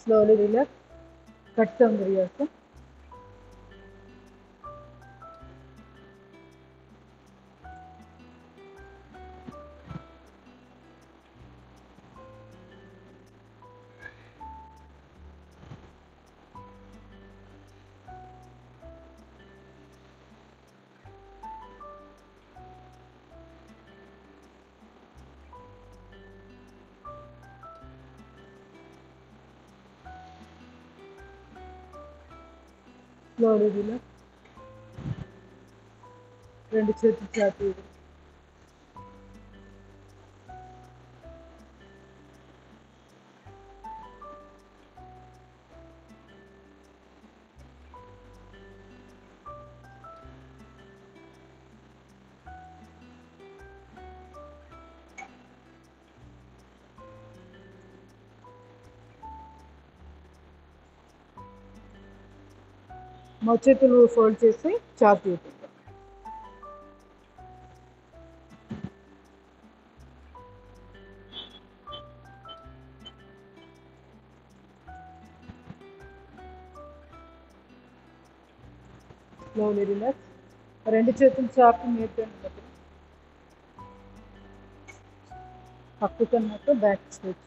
Slowly relax. Cut some riyasa. Slowly relax. రెండు చేతులు చాపి మోచేతులు ఫోల్డ్ చేసి చాపి స్లోలీ రిలాక్స్. రెండు చేతులు చాపి మీతో పక్కకున్నట్టు బ్యాక్ స్ట్రెచ్.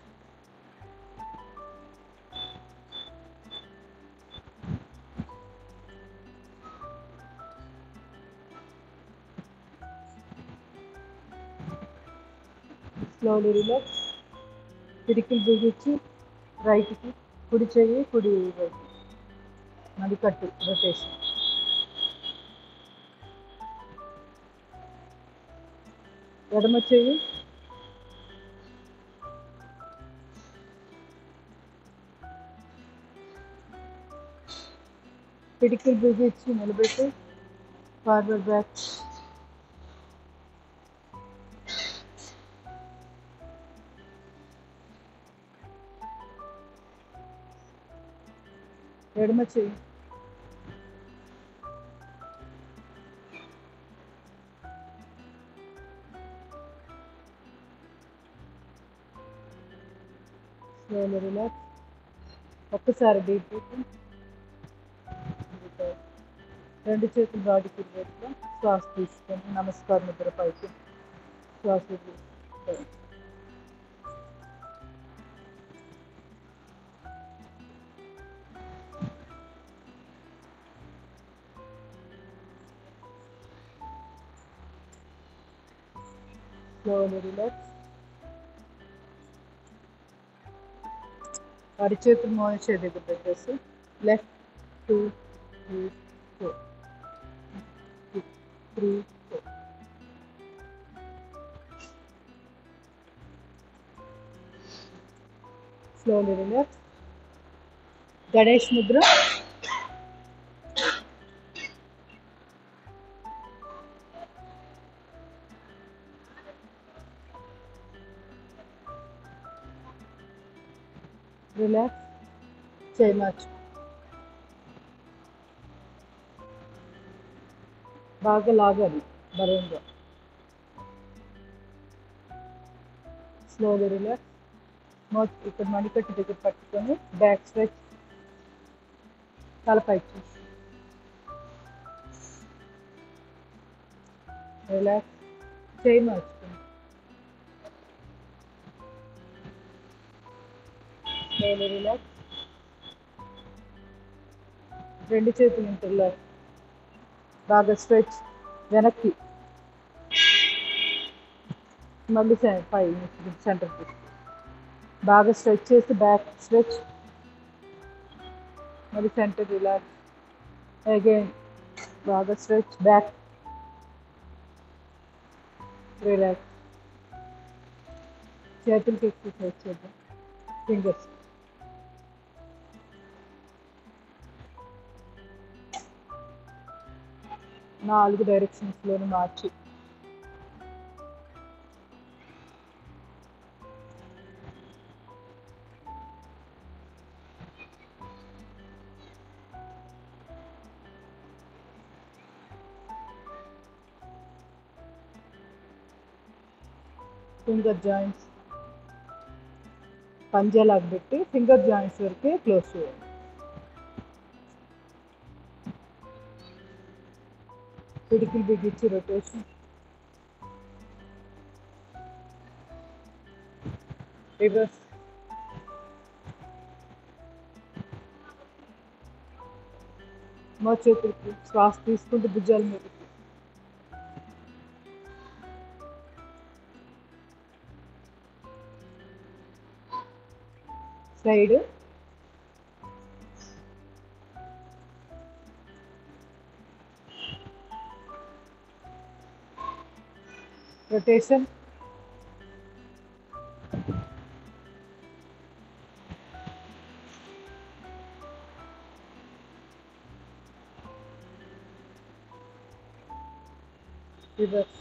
Slowly relax. పిడికిలు బిగించి రైట్కి, కుడి చెయ్యి కుడి వైపు నడికట్టు రొటేషన్. ఎడమ చెయ్యి పిడికిలు బిగించి నిలబెట్టి ఫార్వర్డ్ బ్యాక్. ఎడమ చెయ్యి స్లోలీ రిలాక్స్. ఒక్కసారి డీప్ బ్రీతింగ్. రెండు చేతులు బాడీకి ఇరువైపులా శ్వాస తీసుకొని నమస్కార ముద్ర పైకి శ్వాస తీసుకొని స్లోలీ రిలాక్స్. అరిచేతులు మోచే దగ్గర పెట్టేసి left 2 3 4 3 4. Slowly relax. Ganesh Mudra. Relax. చేయి మార్చు. బాగా లాగాలి బలంగా. Slowly relax. ఇక్కడ మణికట్టు దగ్గర పట్టుకొని బ్యాక్ స్ట్రెచ్. తలపైకి చూసి రిలాక్స్. చేయి మార్చుకోండి. Slowly relax. రెండు చేతులు ఇంటర్లాక్. బాగా స్ట్రెచ్. వెనక్కి మళ్ళీ పై సెంటర్ తీసుకో. బాగా స్ట్రెచ్ చేసి బ్యాక్ స్ట్రెచ్. మళ్ళీ సెంటర్ రిలాక్స్. అగైన్ బాగా స్ట్రెచ్ బ్యాక్ రిలాక్స్. చేతులకి ఎక్సర్సైజ్ చేద్దాం. ఫింగర్స్. నాలుగు డైరెక్షన్స్లోనూ మార్చి finger joints, పంజాలాగా పెట్టి ఫింగర్ జాయింట్స్ వరకే క్లోజ్ చేయాలి. పిడికిలు బిగించి రొటేషన్, రివర్స్, మోచేతులకి శ్వాస తీసుకుంటూ భుజాల మీదకి, సైడ్, రొటేషన్, రివర్స్,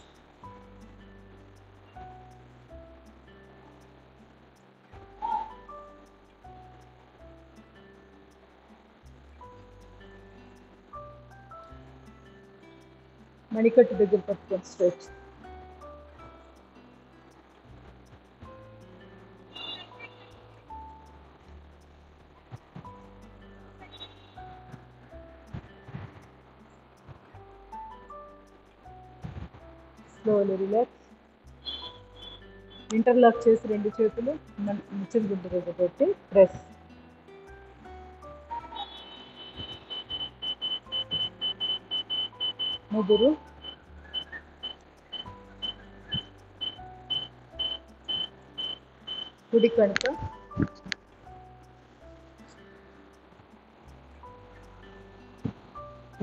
మణికట్టు దగ్గర పట్టుకొని స్ట్రెచ్, స్లోలీ రిలాక్స్, ఇంటర్లాక్ చేసి రెండు చేతులు ముచ్చట గుడ్డ దగ్గర పెట్టి ప్రెస్, ముదురు, కుడి కణుక,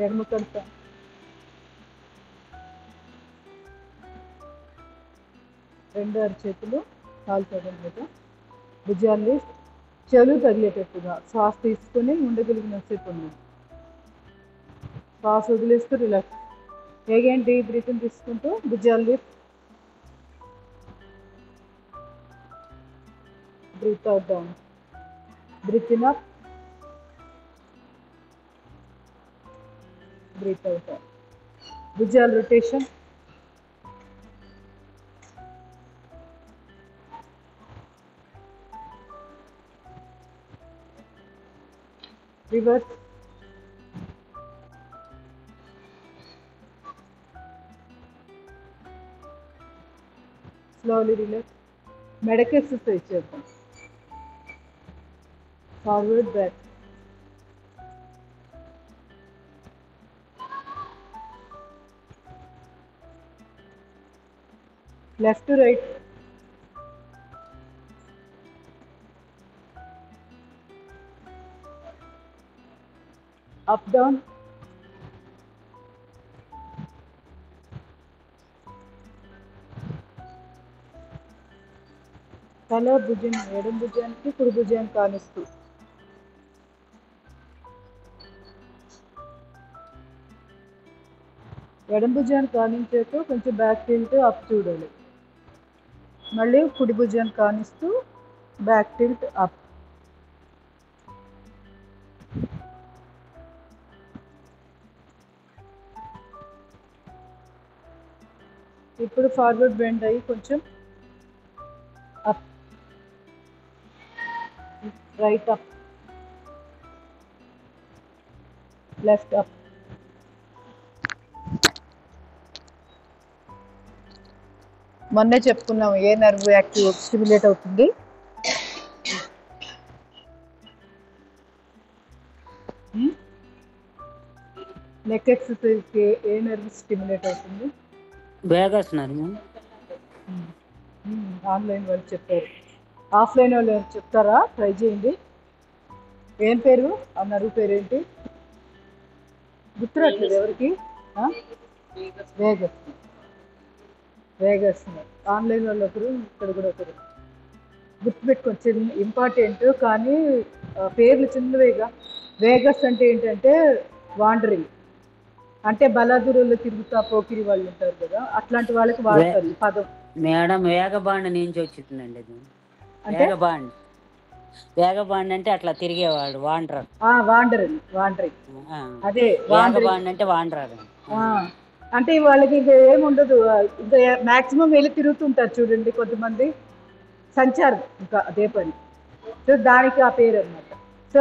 ఎడమ కణుక, రెండు అరచేతులు కాలుతోడం మీద, భుజాలు చెవులు తగిలేటట్టుగా శ్వాస తీసుకొని ఉండగలిగినంతసేపు ఉన్నాం. శ్వాస వదిలేస్తూ రిలాక్స్. అగైన్ డీప్ బ్రీతింగ్ తీసుకుంటూ భుజాలు lift, breath out down, breath in up, breath out down. భుజాలు రొటేషన్, రివర్స్, స్లోలీ రిలాక్స్. మెడకి ఎక్సర్సైజ్ చేద్దాం. Forward back, left to right, up down, తల భుజం ఎడం భుజానికి కుడి భుజానికి కానిస్తూ, ఎడం భుజాన్ని కానించాక కొంచెం బ్యాక్ టిల్ట్ అప్ చూడాలి. మళ్ళీ కుడి భుజాన్ని కానిస్తూ బ్యాక్ టిల్ట్ అప్. ఇప్పుడు ఫార్వర్డ్ బెండ్ అయ్యి కొంచెం up, right up, left up. మొన్నే చెప్పుకున్నాం ఏ నర్వ్ యాక్టివ్ స్టిమ్యులేట్ అవుతుంది. నెక్ ఎక్సర్సైజ్ ఏ నర్వ్ స్టిమ్యులేట్ అవుతుంది? Vegas nerve. ఆన్లైన్ వాళ్ళు చెప్పారు. ఆఫ్లైన్ వాళ్ళు చెప్తారా? ట్రై చేయండి. ఏం పేరు ఆ నర్వ్ పేరు ఏంటి? గుర్తురాట్లేదు ఎవరికి? వేగస్. వేగస్ ఆన్లైన్ వాళ్ళు ఒకరు, ఇక్కడ కూడా ఒకరు. గుర్తుపెట్టుకొని చిన్న ఇంపార్టెంట్ కానీ పేర్లు చిన్నవేగా. వేగస్ అంటే ఏంటంటే వాండరింగ్, అంటే బలాదూరుల్లో తిరుగుతా పోకిరి వాళ్ళు ఉంటారు కదా, అట్లాంటి వాళ్ళకి వాడతారు ఈ పదం. మేడం వేగబాండ్ నుంచి వచ్చిందండి అది. వేగబాండ్, వేగబాండ్ అంటే అట్లా తిరిగేవాడు వాండర్. వాండరింగ్ అదే వేగబాండ్ అంటే వాండర్. అంటే వాళ్ళకి ఇంకా ఏముండదు, ఇంకా మాక్సిమం వెళ్ళి తిరుగుతుంటారు చూడండి కొంతమంది, సంచారం ఇంకా అదే పని. సో దానికి ఆ పేరు అనమాట. సో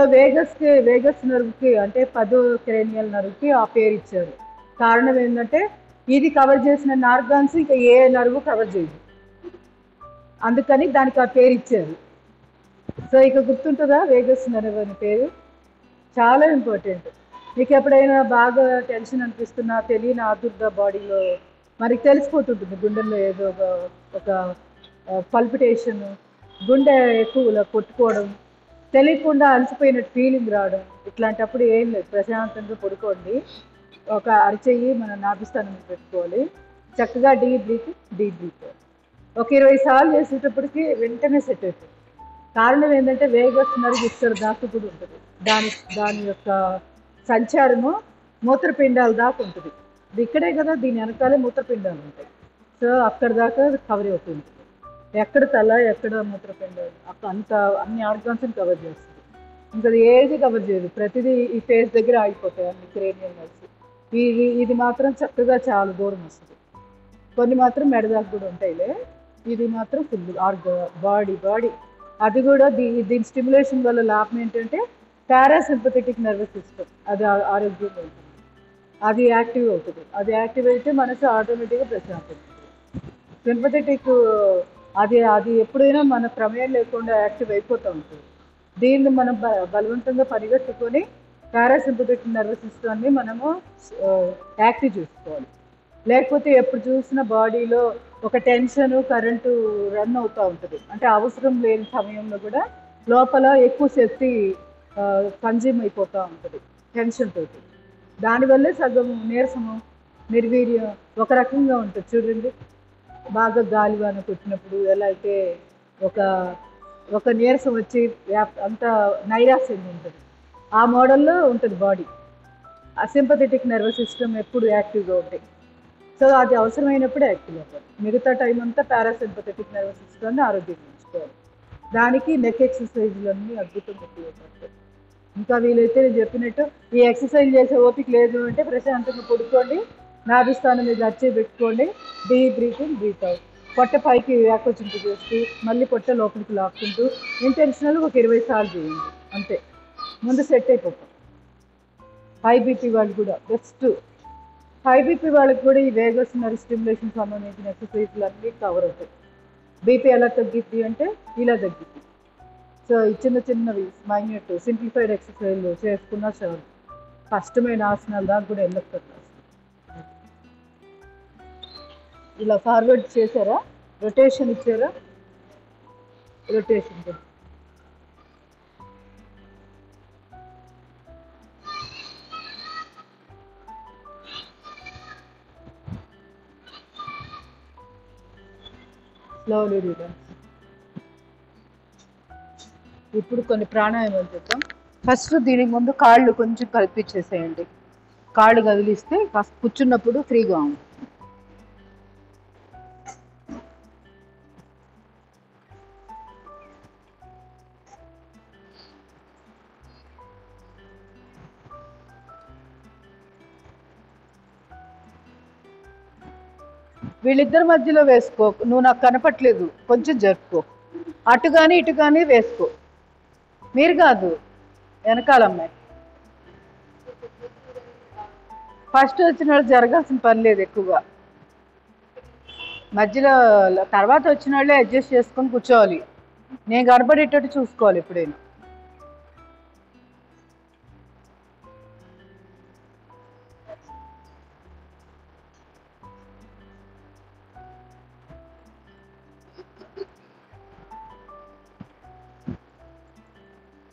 వేగస్ నర్వ్కి అంటే 10వ క్రేనియల్ నర్వ్కి ఆ పేరు ఇచ్చారు. కారణం ఏంటంటే ఇది కవర్ చేసిన నార్గాన్స్ ఇంకా ఏ నర్వ్ కవర్ చేయదు, అందుకని దానికి ఆ పేరు ఇచ్చారు. సో ఇక గుర్తుంటుందా వేగస్ నర్వ్ అనే పేరు? చాలా ఇంపార్టెంట్. మీకు ఎప్పుడైనా బాగా టెన్షన్ అనిపిస్తున్నా తెలియని ఆదుర్ద బాడీలో మనకి తెలిసిపోతుంటుంది, గుండెల్లో ఏదో ఒక పల్పిటేషన్, గుండె ఎక్కువ కొట్టుకోవడం, తెలియకుండా అలసిపోయినట్టు ఫీలింగ్ రావడం. ఇట్లాంటప్పుడు ఏం లేదు, ప్రశాంతంగా పడుకోండి, ఒక అరిచెయ్యి మన నాభిస్థానం పెట్టుకోవాలి, చక్కగా డీప్ బ్రీత్ ఒక 20 సార్లు చేసేటప్పటికి వెంటనే సెట్ అవుతుంది. కారణం ఏంటంటే వేగస్ నర్వ్ ఇక్కడ దాకా కూడా ఉంటుంది, దాని యొక్క సంచారము మూత్రపిండాల దాకా ఉంటుంది. ఇది ఇక్కడే కదా, దీని వెనకాలే మూత్రపిండాలు ఉంటాయి. సో అక్కడ దాకా కవర్ అవుతుంది, ఎక్కడ తల ఎక్కడ మూత్రపిండాలు అక్కడ అంత అన్ని ఆర్గాన్స్ని కవర్ చేస్తుంది. ఇంకా ఏది కవర్ చేయదు, ప్రతిదీ ఈ ఫేస్ దగ్గర ఆగిపోతాయి అన్ని క్రేనియల్ నర్వ్స్. ఇది మాత్రం చక్కగా చాలా దూరం వస్తుంది. కొన్ని మాత్రం మెడ దాకా కూడా ఉంటాయిలే, ఇది మాత్రం ఫుల్ బాడీ. అది కూడా దీని స్టిమ్యులేషన్ వల్ల లాభం ఏంటంటే పారాసింపథెటిక్ నర్వస్ సిస్టమ్ అది ఆరోగ్యంగా ఉంటుంది, అది యాక్టివ్ అవుతుంది. అది యాక్టివ్ అయితే మనసు ఆటోమేటిక్గా ప్రశాంతం. సింపథెటిక్ అది ఎప్పుడైనా మన ప్రమేయం లేకుండా యాక్టివ్ అయిపోతూ ఉంటుంది. దీన్ని మనం బలవంతంగా పరిగెట్టుకొని పారాసింపథెటిక్ నర్వస్ సిస్టమ్ని మనము యాక్టివ్ చేసుకోవాలి. లేకపోతే ఎప్పుడు చూసిన బాడీలో ఒక టెన్షన్ కరెంటు రన్ అవుతూ ఉంటుంది, అంటే అవసరం లేని సమయంలో కూడా లోపల ఎక్కువ శక్తి కన్జ్యూమ్ అయిపోతూ ఉంటుంది టెన్షన్ తోటి. దానివల్లే సగం నీరసము నిర్వీర్యం ఒక రకంగా ఉంటుంది. చూడండి, బాగా గాలివాన కొట్టినప్పుడు ఎలా అయితే ఒక నీరసం వచ్చి అంత నైరాశ్యంగా ఉంటుంది, ఆ మోడల్లో ఉంటుంది బాడీ. సింపథెటిక్ నర్వస్ సిస్టమ్ ఎప్పుడు యాక్టివ్గా ఉంటాయి. సో అది అవసరమైనప్పుడు యాక్టివ్ అవ్వాలి, మిగతా టైం అంతా పారాసింపథెటిక్ నర్వస్ సిస్టమ్ని ఆరోగ్యంగా ఉంచుకోవాలి. దానికి నెక్ ఎక్సర్సైజ్లన్నీ అద్భుతంగా ఉపయోగపడతాయి. ఇంకా వీలైతే నేను చెప్పినట్టు ఈ ఎక్సర్సైజ్ చేసే ఓపిక లేదు అంటే ప్రశాంతంగా పడుకోండి, నాభిస్థానం మీద అచ్చే పెట్టుకోండి, డీప్ బ్రీత్ అవుట్, పొట్ట పైకి వ్యాకోచింపు చేస్తూ మళ్ళీ పొట్ట లోపలికి లాక్కుంటూ ఇంటెన్షనల్గా ఒక 20 సార్లు చేయండి, అంతే. ముందు సెట్ అయిపోతాం. హై బీపీ వాళ్ళు కూడా బెస్ట్. హై బీపీ వాళ్ళకి కూడా ఈ వేగస్ నర్వ్ స్టిమ్యులేషన్ సంబంధించిన ఎక్సర్సైజ్లు అన్నీ కవర్ అవుతాయి. బీపీ ఎలా తగ్గిద్ది అంటే ఇలా తగ్గిద్ది. సో ఈ చిన్నవి మైన్యూట్ సింప్లిఫైడ్ ఎక్సర్సైజ్లు చేసుకున్నా చాలు, కష్టమైన ఆసనాలు దాకా కూడా వెళ్ళొస్తుంది. ఇలా ఫార్వర్డ్ చేశారా, రొటేషన్ ఇచ్చారా, రొటేషన్ స్లోలీ రిలాక్స్. ఇప్పుడు కొన్ని ప్రాణాయామాలు చేద్దాం. ఫస్ట్ దీనికి ముందు కాళ్ళు కొంచెం కల్పించేసేయండి, కాళ్ళు కదిలిస్తే కాస్త కూర్చున్నప్పుడు ఫ్రీగా ఉంది. వీళ్ళిద్దరి మధ్యలో వేసుకో, నువ్వు నాకు కనపట్లేదు కొంచెం జరుపుకో, అటు కానీ ఇటు కానీ వేసుకో, మీరు కాదు వెనకాలమ్మాయి. ఫస్ట్ వచ్చిన వాళ్ళు జరగాల్సిన పని లేదు ఎక్కువగా, మధ్యలో తర్వాత వచ్చిన వాళ్ళే అడ్జస్ట్ చేసుకొని కూర్చోవాలి, నేను కనపడేటట్టు చూసుకోవాలి ఎప్పుడైనా.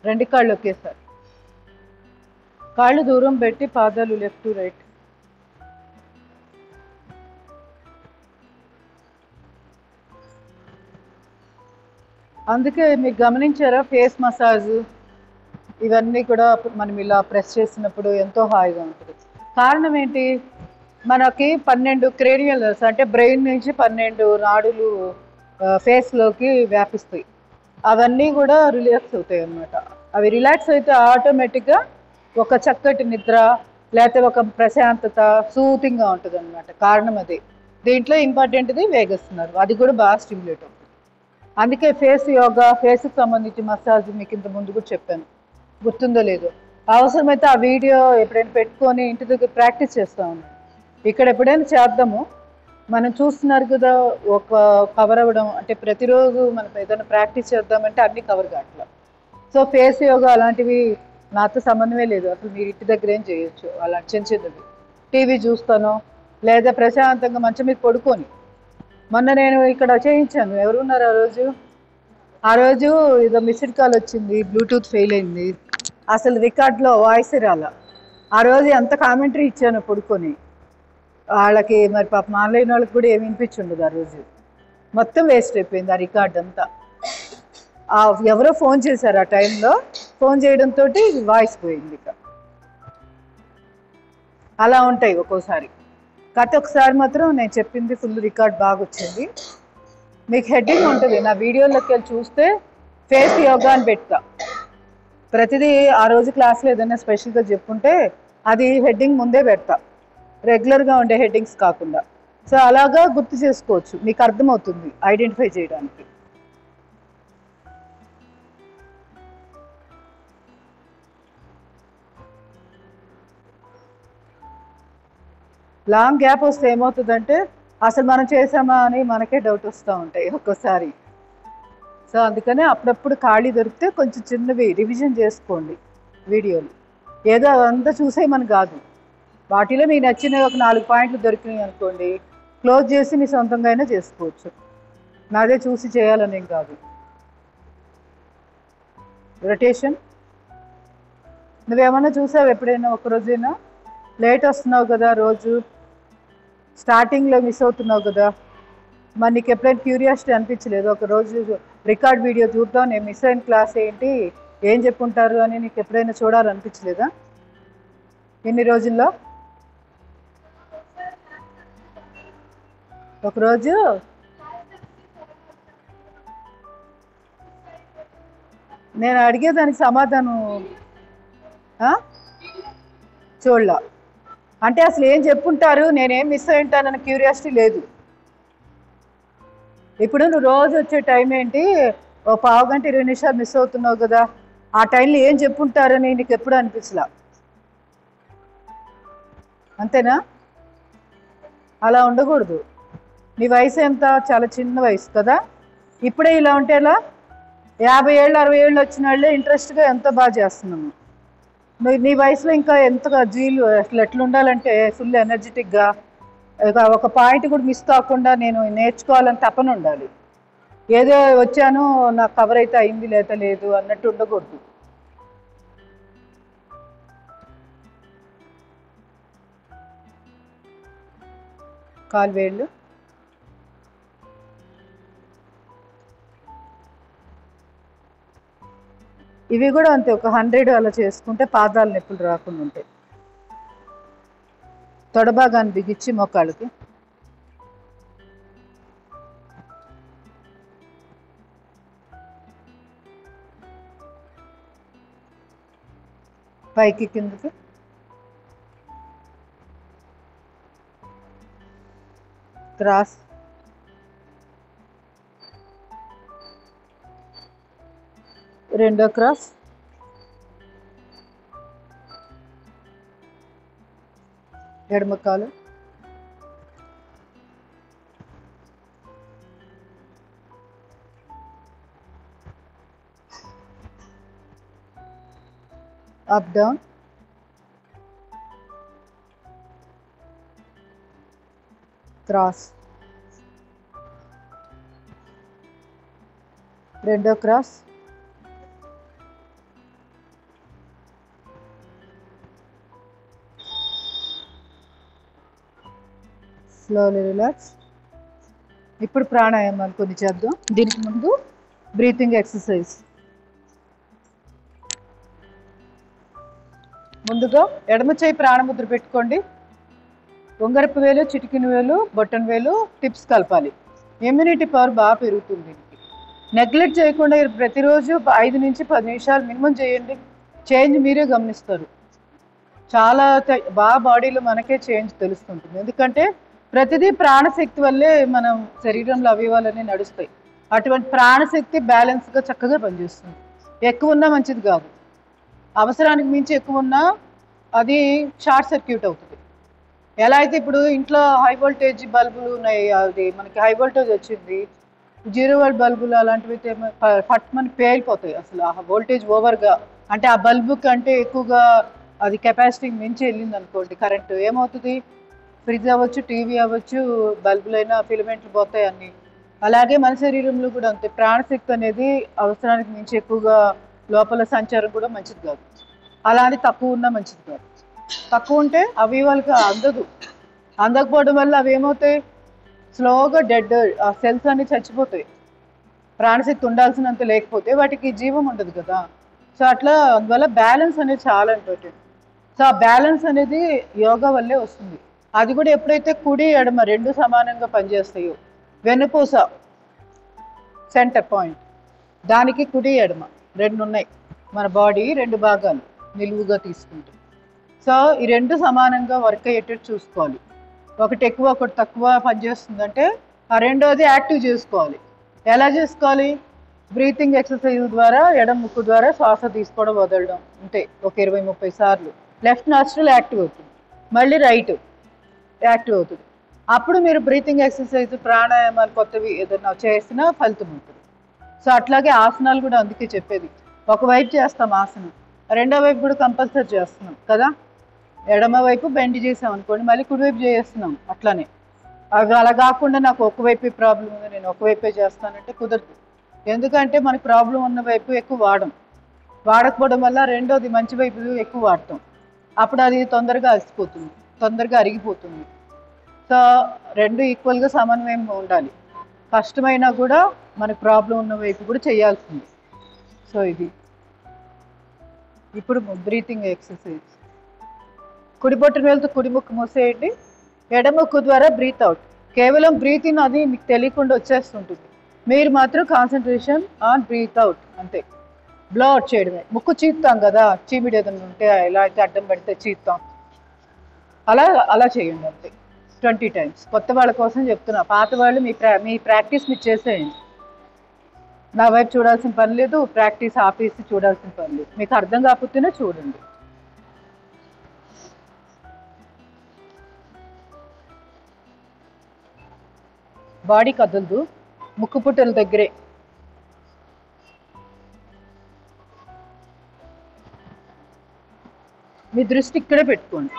రెండు కాళ్ళు ఒకేసారి, కాళ్ళు దూరం పెట్టి పాదాలు లెఫ్ట్ టు రైట్. అందుకే మీకు గమనించారా ఫేస్ మసాజ్ ఇవన్నీ కూడా మనం ఇలా ప్రెస్ చేసినప్పుడు ఎంతో హాయిగా ఉంటుంది. కారణం ఏంటి, మనకి 12 క్రేనియల్ నర్వ్స్ అంటే బ్రెయిన్ నుంచి 12 నాడులు ఫేస్లోకి వ్యాపిస్తాయి, అవన్నీ కూడా రిలాక్స్ అవుతాయి అన్నమాట. అవి రిలాక్స్ అయితే ఆటోమేటిక్గా ఒక చక్కటి నిద్ర లేకపోతే ఒక ప్రశాంతత సూతింగ్గా ఉంటుంది అన్నమాట. కారణం అది. దీంట్లో ఇంపార్టెంట్ది వేగస్ నర్వ్, అది కూడా బాగా స్టిమ్యులేట్ అవుతుంది. అందుకే ఫేస్ యోగా, ఫేస్కి సంబంధించి మసాజ్ మీకు ఇంత ముందు కూడా చెప్పాను, గుర్తుందో లేదో. అవసరమైతే ఆ వీడియో ఎప్పుడైనా పెట్టుకొని ఇంటి దగ్గర ప్రాక్టీస్ చేస్తూ ఉన్నాను. ఇక్కడ ఎప్పుడైనా చేద్దాము. మనం చూస్తున్నారు కదా, ఒక కవర్ అవ్వడం అంటే ప్రతిరోజు మనం ఏదైనా ప్రాక్టీస్ చేద్దామంటే అన్నీ కవర్ కావట్లా. సో ఫేస్ యోగా అలాంటివి నాతో సంబంధమే లేదు. అసలు మీరు ఇంటి దగ్గర ఏం చేయొచ్చు అలాంటి చిన్న చిన్నవి. టీవీ చూస్తాను, లేదా ప్రశాంతంగా మంచం మీద పడుకొని. మొన్న నేను ఇక్కడ చేయించాను, ఎవరున్నారు ఆ రోజు ఏదో మిస్డ్ కాల్ వచ్చింది, బ్లూటూత్ ఫెయిల్ అయింది, అసలు రికార్డులో వాయిస్ రాలా. ఆ రోజు ఎంత కామెంటరీ ఇచ్చాను పడుకొని. వాళ్ళకి మరి పాపం ఆన్లైన్ వాళ్ళకి కూడా ఏమి వినిపించుండదు. ఆ రోజు మొత్తం వేస్ట్ అయిపోయింది ఆ రికార్డ్ అంతా. ఎవరో ఫోన్ చేశారు ఆ టైంలో, ఫోన్ చేయడంతో వాయిస్ పోయింది. ఇక అలా ఉంటాయి ఒక్కోసారి. కాకపోతే ఒకసారి మాత్రం నేను చెప్పింది ఫుల్ రికార్డ్ బాగా వచ్చింది. మీకు హెడ్డింగ్ ఉంటుంది, నా వీడియోలోకి వెళ్ళి చూస్తే ఫేస్ యోగా అని పెడతా. ప్రతిదీ ఆ రోజు క్లాస్లో ఏదైనా స్పెషల్గా చెప్పుంటే అది హెడ్డింగ్ ముందే పెడతా, రెగ్యులర్గా ఉండే హెడ్డింగ్స్ కాకుండా. సో అలాగా గుర్తు చేసుకోవచ్చు, మీకు అర్థమవుతుంది ఐడెంటిఫై చేయడానికి. లాంగ్ గ్యాప్ వస్తే ఏమవుతుందంటే అసలు మనం చేసామా అని మనకే డౌట్ వస్తూ ఉంటాయి ఒక్కోసారి. సో అందుకనే అప్పుడప్పుడు ఖాళీ దొరికితే కొంచెం చిన్నవి రివిజన్ చేసుకోండి వీడియోలు. ఏదో అంతా చూసేయమని కాదు, వాటిలో మీకు నచ్చిన ఒక 4 పాయింట్లు దొరికినాయి అనుకోండి, క్లోజ్ చేసి మీ సొంతంగా అయినా చేసుకోవచ్చు. నాదే చూసి చేయాలనేం కాదు. రొటేషన్ నువ్వేమన్నా చూసావు ఎప్పుడైనా? ఒకరోజైనా లేట్ వస్తున్నావు కదా, రోజు స్టార్టింగ్లో మిస్ అవుతున్నావు కదా, మరి నీకు ఎప్పుడైనా క్యూరియాసిటీ అనిపించలేదు? ఒకరోజు రికార్డ్ వీడియో చూద్దాం, నేను మిస్ అయిన క్లాస్ ఏంటి, ఏం చెప్పుంటారు అని నీకు ఎప్పుడైనా చూడాలనిపించలేదా ఇన్ని రోజుల్లో? ఒకరోజు నేను అడిగేదానికి సమాధానం చూడలా అంటే అసలు ఏం చెప్పుంటారు, నేనేం మిస్ అయి ఉంటానన్న క్యూరియాసిటీ లేదు. ఇప్పుడు నువ్వు రోజు వచ్చే టైం ఏంటి, ఓ 1/2 గంట 20 నిమిషాలు మిస్ అవుతున్నావు కదా, ఆ టైంలో ఏం చెప్పుంటారని నీకు ఎప్పుడు అనిపించలా, అంతేనా? అలా ఉండకూడదు. నీ వయసు ఎంత? చాలా చిన్న వయసు కదా. ఇప్పుడే ఇలా ఉంటే ఎలా? 50 ఏళ్ళు 60 ఏళ్ళు వచ్చిన వాళ్ళే ఇంట్రెస్ట్గా ఎంతో బాగా చేస్తున్నాము. నీ వయసులో ఇంకా ఎంతగా జీలు అసలు ఎట్లా ఉండాలంటే ఫుల్ ఎనర్జెటిక్గా, ఒక పాయింట్ కూడా మిస్ కాకుండా నేను నేర్చుకోవాలని తపన ఉండాలి. ఏదో వచ్చాను నాకు కవర్ అయితే అయింది లేదా లేదు అన్నట్టు ఉండకూడదు. కాల్వేళ్ళు ఇవి కూడా అంతే, ఒక 100 అలా చేసుకుంటే పాదాల నొప్పులు రాకుండా ఉంటాయి. తొడభాగాన్ని బిగించి మోకాళ్ళకి పైకి కిందకి క్రాస్, రెండో క్రాస్, ఎడమ కాలు, అప్ డౌన్, క్రాస్, రెండో క్రాస్, స్లోలీ రిలాక్స్. ఇప్పుడు ప్రాణాయామాలు కొన్ని చేద్దాం. దీనికి ముందు బ్రీతింగ్ ఎక్సర్సైజ్. ముందుగా ఎడమ చేయి ప్రాణముద్ర పెట్టుకోండి. ఉంగరపు వేలు, చిటికిన వేలు, బొట్టన వేలు, టిప్స్ కలపాలి. ఇమ్యూనిటీ పవర్ బాగా పెరుగుతుంది. దీనికి నెగ్లెక్ట్ చేయకుండా ప్రతిరోజు 5 నుంచి 10 నిమిషాలు మినిమం చేయండి. చేంజ్ మీరే గమనిస్తారు. చాలా బాగా బాడీలో మనకే చేంజ్ తెలుస్తుంటుంది. ఎందుకంటే ప్రతిదీ ప్రాణశక్తి వల్లే మనం శరీరంలో అవయవాలన్నీ నడుస్తాయి. అటువంటి ప్రాణశక్తి బ్యాలెన్స్గా చక్కగా పనిచేస్తుంది. ఎక్కువ ఉన్నా మంచిది కాదు, అవసరానికి మించి ఎక్కువ ఉన్నా అది షార్ట్ సర్క్యూట్ అవుతుంది. ఎలా అయితే ఇప్పుడు ఇంట్లో హై వోల్టేజ్ బల్బులు ఉన్నాయి, అది మనకి హై వోల్టేజ్ వచ్చింది, 0 వోల్ట్ బల్బులు అలాంటివి అయితే ఫట్ మనకి పేలిపోతాయి. అసలు ఆ వోల్టేజ్ ఓవర్గా అంటే ఆ బల్బు కంటే ఎక్కువగా అది కెపాసిటీకి మించి వెళ్ళింది అనుకోండి కరెంటు, ఏమవుతుంది? ఫ్రిడ్జ్ అవ్వచ్చు, టీవీ అవ్వచ్చు, బల్బులైనా ఫిలమెంట్లు పోతాయి అన్నీ. అలాగే మన శరీరంలో కూడా అంతే, ప్రాణశక్తి అనేది అవసరానికి మించి ఎక్కువగా లోపల సంచారం కూడా మంచిది కాదు. అలా అని తక్కువ ఉన్నా మంచిది కాదు. తక్కువ ఉంటే అవయవాలకు అందదు, అందకపోవడం వల్ల అవి ఏమవుతాయి? స్లోగా డెడ్, ఆ సెల్స్ అన్ని చచ్చిపోతాయి. ప్రాణశక్తి ఉండాల్సినంత లేకపోతే వాటికి జీవం ఉండదు కదా. సో అట్లా అందువల్ల బ్యాలెన్స్ అనేది చాలా ఇంపార్టెంట్. సో ఆ బ్యాలెన్స్ అనేది యోగా వల్లే వస్తుంది. అది కూడా ఎప్పుడైతే కుడి ఎడమ రెండు సమానంగా పనిచేస్తాయో, వెన్నుపూస సెంటర్ పాయింట్, దానికి కుడి ఎడమ రెండు ఉన్నాయి, మన బాడీ రెండు భాగాలు నిలువుగా తీసుకుంటే. సో ఈ రెండు సమానంగా వర్క్ అయ్యేటట్టు చూసుకోవాలి. ఒకటి ఎక్కువ ఒకటి తక్కువ పనిచేస్తుందంటే ఆ రెండోది యాక్టివ్ చేసుకోవాలి. ఎలా చేసుకోవాలి? బ్రీతింగ్ ఎక్సర్సైజ్ ద్వారా, ఎడమ ముక్కు ద్వారా శ్వాస తీసుకోవడం వదలడం అంటే ఒక 20-30 సార్లు. లెఫ్ట్ నాస్ట్రల్ యాక్టివ్ అవుతుంది, మళ్ళీ రైట్ యాక్టివ్ అవుతుంది. అప్పుడు మీరు బ్రీతింగ్ ఎక్సర్సైజ్, ప్రాణాయామాలు కొత్తవి ఏదైనా చేసినా ఫలితం ఉంటుంది. సో అట్లాగే ఆసనాలు కూడా అందుకే చెప్పేది, ఒకవైపు చేస్తాం ఆసనం, రెండో వైపు కూడా కంపల్సరీ చేస్తున్నాం కదా. ఎడమ వైపు బెండ్ చేసాం అనుకోండి, మళ్ళీ కుడివైపు చేస్తున్నాం అట్లానే. అవి అలా కాకుండా నాకు ఒకవైపే ప్రాబ్లం ఉంది, నేను ఒకవైపే చేస్తానంటే కుదరదు. ఎందుకంటే మనకి ప్రాబ్లం ఉన్న వైపు ఎక్కువ వాడకపోవడం వల్ల రెండోది మంచి వైపు ఎక్కువ వాడతాం, అప్పుడు అది తొందరగా అలసిపోతుంది, తొందరగా అరిగిపోతుంది. సో రెండు ఈక్వల్గా సమన్వయంగా ఉండాలి. కష్టమైనా కూడా మనకు ప్రాబ్లం ఉన్న వైపు కూడా చేయాల్సింది. సో ఇది ఇప్పుడు బ్రీతింగ్ ఎక్సర్సైజ్. కుడి బొట్టన వెళ్తూ కుడి ముక్కు మూసేయండి, ఎడముక్కు ద్వారా బ్రీత్ అవుట్. కేవలం బ్రీత్ ఇన్ అది మీకు తెలియకుండా వచ్చేస్తుంటుంది, మీరు మాత్రం కాన్సన్ట్రేషన్ ఆన్ బ్రీత్ అవుట్ అంతే. బ్లో అవుట్ చేయడమే. ముక్కు చీత్తాం కదా, చీమిడి ఏదైనా ఉంటే ఎలా అయితే అడ్డం పడితే చీత్తాం, అలా చేయండి అంతే 20 times. కొత్త వాళ్ళ కోసం చెప్తున్నా, పాత వాళ్ళు మీ ప్రాక్టీస్ మీరు చేసేయండి. నా వైపు చూడాల్సిన పని లేదు, ప్రాక్టీస్ ఆపేసి చూడాల్సిన పని లేదు. మీకు అర్థం కాకపోతేనే చూడండి. బాడీ కదలదు, ముక్కు పుట్టల దగ్గరే. మీ దృష్టి ఇక్కడే పెట్టుకోండి,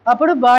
అప్పుడు బాడీ